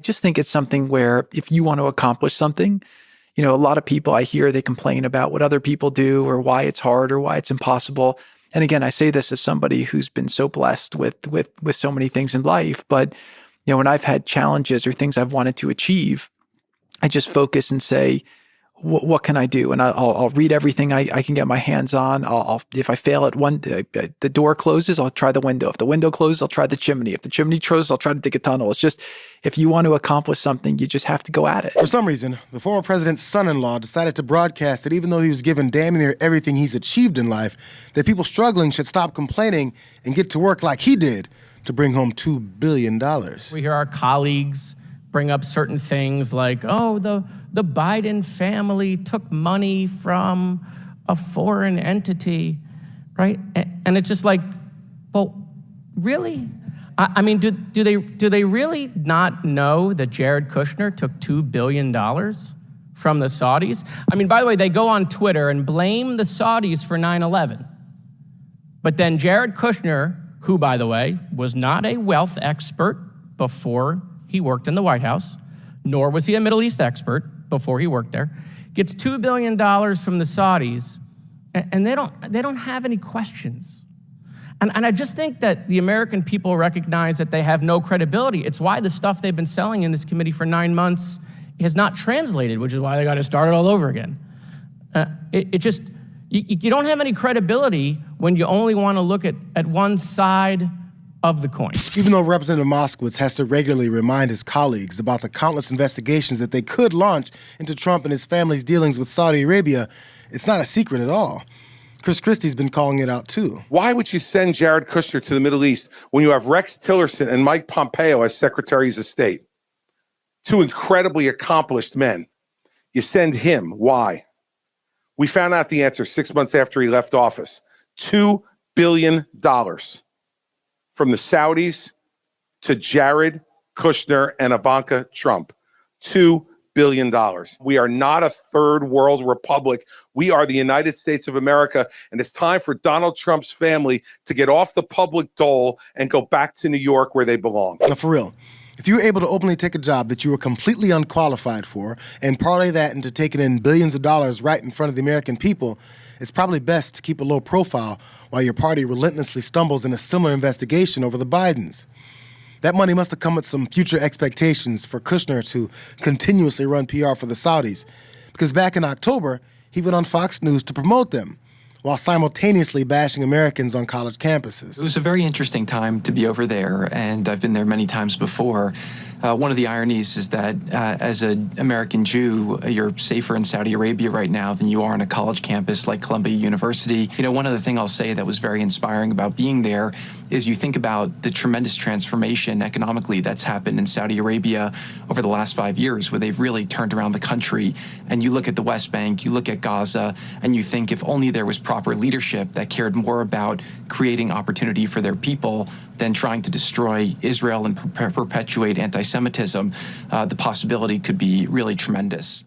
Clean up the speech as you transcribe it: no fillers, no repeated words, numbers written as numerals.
Just think it's something where if you want to accomplish something, a lot of people I hear, they complain about what other people do or why it's hard or why it's impossible. And again, I say this as somebody who's been so blessed with so many things in life. But, when I've had challenges or things I've wanted to achieve, I just focus and say, what can I do? And I'll read everything I can get my hands on. If I fail at the door closes, I'll try the window. If the window closes, I'll try the chimney. If the chimney closes, I'll try to dig a tunnel. It's just, if you want to accomplish something, you just have to go at it. For some reason, the former president's son-in-law decided to broadcast that even though he was given damn near everything he's achieved in life, that people struggling should stop complaining and get to work like he did to bring home $2 billion. We hear our colleagues bring up certain things like, the Biden family took money from a foreign entity, right? And it's just like, well, really? I mean, do they really not know that Jared Kushner took $2 billion from the Saudis? I mean, by the way, they go on Twitter and blame the Saudis for 9/11. But then Jared Kushner, who, by the way, was not a wealth expert before he worked in the White House, nor was he a Middle East expert before he worked there, gets $2 billion from the Saudis, and they don't have any questions. And I just think that the American people recognize that they have no credibility. It's why the stuff they've been selling in this committee for 9 months has not translated, which is why they got to start it all over again. You don't have any credibility when you only want to look at one side of the coin. Even though Representative Moskowitz has to regularly remind his colleagues about the countless investigations that they could launch into Trump and his family's dealings with Saudi Arabia, it's not a secret at all. Chris Christie's been calling it out too. Why would you send Jared Kushner to the Middle East when you have Rex Tillerson and Mike Pompeo as Secretaries of State? Two incredibly accomplished men. You send him. Why? We found out the answer 6 months after he left office. $2 billion. From the Saudis to Jared Kushner and Ivanka Trump. $2 billion. We are not a third world republic. We are the United States of America, and it's time for Donald Trump's family to get off the public dole and go back to New York where they belong. Now, for real, if you were able to openly take a job that you were completely unqualified for and parlay that into taking in billions of dollars right in front of the American people, it's probably best to keep a low profile while your party relentlessly stumbles in a similar investigation over the Bidens. That money must have come with some future expectations for Kushner to continuously run PR for the Saudis, because back in October, he went on Fox News to promote them, while simultaneously bashing Americans on college campuses. It was a very interesting time to be over there, and I've been there many times before. One of the ironies is that as an American Jew, you're safer in Saudi Arabia right now than you are on a college campus like Columbia University. One other thing I'll say that was very inspiring about being there is you think about the tremendous transformation economically that's happened in Saudi Arabia over the last 5 years, where they've really turned around the country. And you look at the West Bank, you look at Gaza, and you think if only there was proper leadership that cared more about creating opportunity for their people than trying to destroy Israel and perpetuate anti-Semitism, the possibility could be really tremendous.